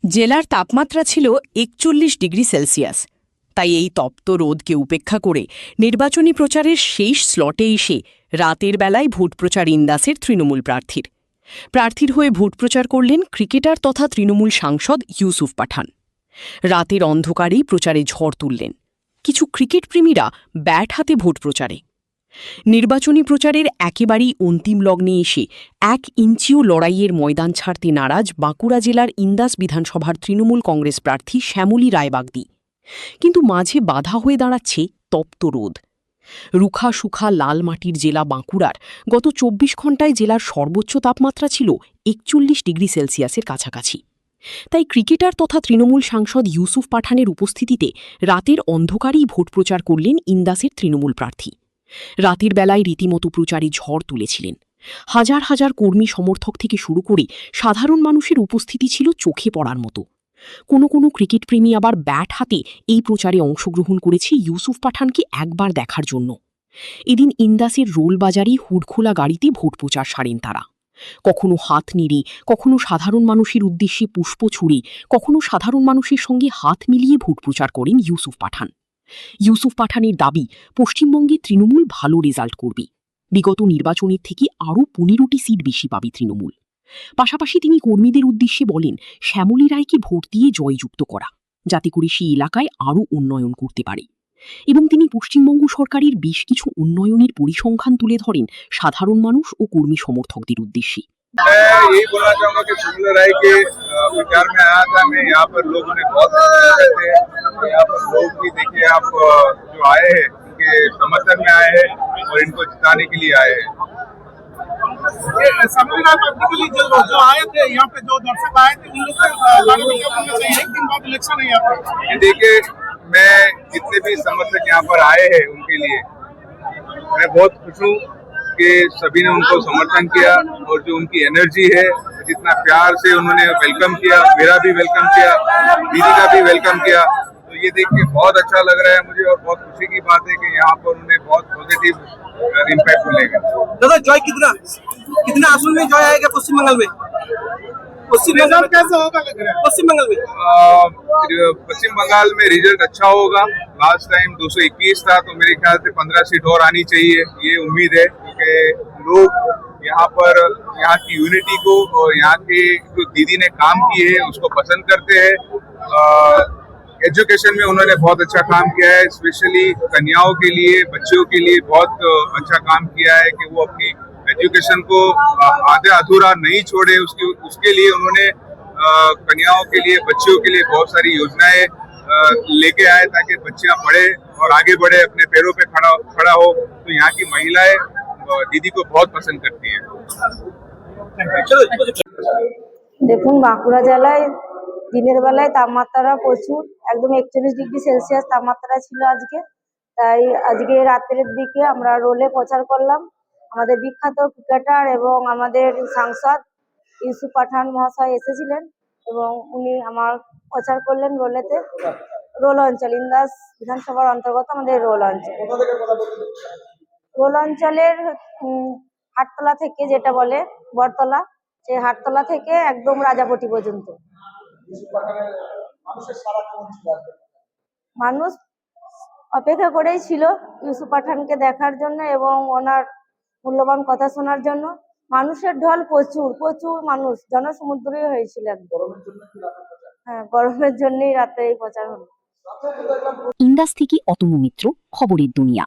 জেলার তাপমাত্রা ছিল ৪১ ডিগ্রি সেলসিয়াস। তাই এই তপ্ত রোদকে উপেক্ষা করে নির্বাচনী প্রচারের শেষ স্লটে এসে রাতের বেলায় ভোট প্রচার ইন্দাসের তৃণমূল প্রার্থীর হয়ে ভোট প্রচার করলেন ক্রিকেটার তথা তৃণমূল সাংসদ ইউসুফ পাঠান। রাতের অন্ধকারেই প্রচারে ঝড় তুললেন কিছু ক্রিকেট প্রেমীরা ব্যাট হাতে ভোট প্রচারে। নির্বাচনী প্রচারের একেবারেই অন্তিম লগ্নে এসে ১ ইঞ্চিও লড়াইয়ের ময়দান ছাড়তে নারাজ বাঁকুড়া জেলার ইন্দাস বিধানসভার তৃণমূল কংগ্রেস প্রার্থী শ্যামলী রায়বাগদি। কিন্তু মাঝে বাধা হয়ে দাঁড়াচ্ছে তপ্ত রোদ। রুখা সুখা লাল মাটির জেলা বাঁকুড়ার গত ২৪ ঘণ্টায় জেলার সর্বোচ্চ তাপমাত্রা ছিল ৪১ ডিগ্রি সেলসিয়াসের কাছাকাছি। তাই ক্রিকেটার তথা তৃণমূল সাংসদ ইউসুফ পাঠানের উপস্থিতিতে রাতের অন্ধকারেই ভোট প্রচার করলেন ইন্দাসের তৃণমূল প্রার্থী। রাতের বেলায় রীতিমতো প্রচারে ঝড় তুলেছিলেন। হাজার হাজার কর্মী সমর্থক থেকে শুরু করে সাধারণ মানুষের উপস্থিতি ছিল চোখে পড়ার মতো। কোনো ক্রিকেট প্রেমী আবার ব্যাট হাতে এই প্রচারে অংশগ্রহণ করেছে ইউসুফ পাঠানকে একবার দেখার জন্য। এদিন ইন্দাসের রোলবাজারেই হুডখোলা গাড়িতে ভোট প্রচার সারেন তারা। কখনো হাত নেড়ে, কখনো সাধারণ মানুষের উদ্দেশ্যে পুষ্প ছুঁড়ে, কখনো সাধারণ মানুষের সঙ্গে হাত মিলিয়ে ভোট প্রচার করেন ইউসুফ পাঠান। ইউসুফ পাঠানের দাবি, পশ্চিমবঙ্গে তৃণমূল ভালো রেজাল্ট করবে। বিগত নির্বাচনের থেকে আরও ১৫টি সিট বেশি পাবে তৃণমূল। পাশাপাশি তিনি কর্মীদের উদ্দেশ্যে বলেন শ্যামলী রায়কে ভোট দিয়ে জয়যুক্ত করা, যাতে করে সেই এলাকায় আরও উন্নয়ন করতে পারে। এবং তিনি পশ্চিমবঙ্গ সরকারের বেশ কিছু উন্নয়নের পরিসংখ্যান তুলে ধরেন সাধারণ মানুষ ও কর্মী সমর্থকদের উদ্দেশ্যে। मैं यही बोलना चाहूंगा कि श्यामली राय के प्रचार में आया था मैं, यहाँ पर लोग उन्हें बहुत पसंद करते हैं। यहाँ पर लोग भी देखिए आप जो आए हैं उनके समर्थन में आए हैं और इनको जिताने के लिए आए हैं। श्यामली राय पार्टी के लिए जो आए थे यहाँ पे, जो दर्शक आए थे, उन लोग को गाड़ी में क्या बोलना चाहिए? एक दिन बाद इलेक्शन है यहाँ पर। देखिए मैं जितने भी समर्थक यहाँ पर आए हैं उनके लिए मैं बहुत खुश हूँ कि सभी ने उनको समर्थन किया और जो उनकी एनर्जी है, जितना प्यार से उन्होंने वेलकम किया, मेरा भी वेलकम किया, दीदी का भी वेलकम किया, तो ये देख के बहुत अच्छा लग रहा है मुझे और बहुत खुशी की बात है कि यहाँ पर उन्हें बहुत पॉजिटिव इम्पैक्ट मिलेगा। दादा जॉय कितना आसन में जॉय आएगा पश्चिम बंगाल में? पश्चिम बंगाल कैसा होगा लग रहा है? पश्चिम बंगाल में पश्चिम बंगाल में रिजल्ट अच्छा होगा। लास्ट टाइम 221 था तो मेरे ख्याल से 15 सीट और आनी चाहिए, ये उम्मीद है, क्योंकि लोग यहाँ पर यहाँ की यूनिटी को और यहाँ के जो दीदी ने काम किए है उसको पसंद करते हैं। एजुकेशन में उन्होंने बहुत अच्छा काम किया है, स्पेशली कन्याओं के लिए, बच्चियों के लिए बहुत अच्छा काम किया है कि वो अपनी एजुकेशन को आधे अधूरा नहीं छोड़े। उसके लिए उन्होंने कन्याओं के लिए, बच्चियों के लिए बहुत सारी योजनाएं लेके आए ताकि बच्चियां पढ़े और आगे बढ़े, अपने पैरों पे खड़ा हो। तो यहाँ की महिलाएं दीदी को बहुत पसंद करती हैं। দেখুন, বাঁকুড়া জেলায় দিনের বেলায় তাপমাত্রা প্রচুর, একদম ৪১ ডিগ্রি সেলসিয়াস তাপমাত্রা ছিল আজকে। তাই আজকে রাতের দিকে আমরা রোলে প্রচার করলাম। আমাদের বিখ্যাত ক্রিকেটার এবং আমাদের সাংসদ ইউসুফ পাঠান মহাশয় এসেছিলেন এবং উনি আমার প্রচার করলেন রোলেতে। রোল অঞ্চল, ইন্দাস বিধানসভার অন্তর্গত আমাদের রোল অঞ্চলের হাটতলা থেকে, যেটা বলে বটতলা, সেই হাটতলা থেকে একদম রাজাপটি পর্যন্ত মানুষ অপেক্ষা করেই ছিল ইউসুফ পাঠানকে দেখার জন্য এবং ওনার মূল্যবান কথা শোনার জন্য। মানুষের ঢল প্রচুর মানুষ, জনসমুদ্রই হয়েছিল একদম। হ্যাঁ, গরমের জন্যই রাতে এই প্রচার হলো। ইন্দাস থেকে অতনু মিত্র, খবরের দুনিয়া।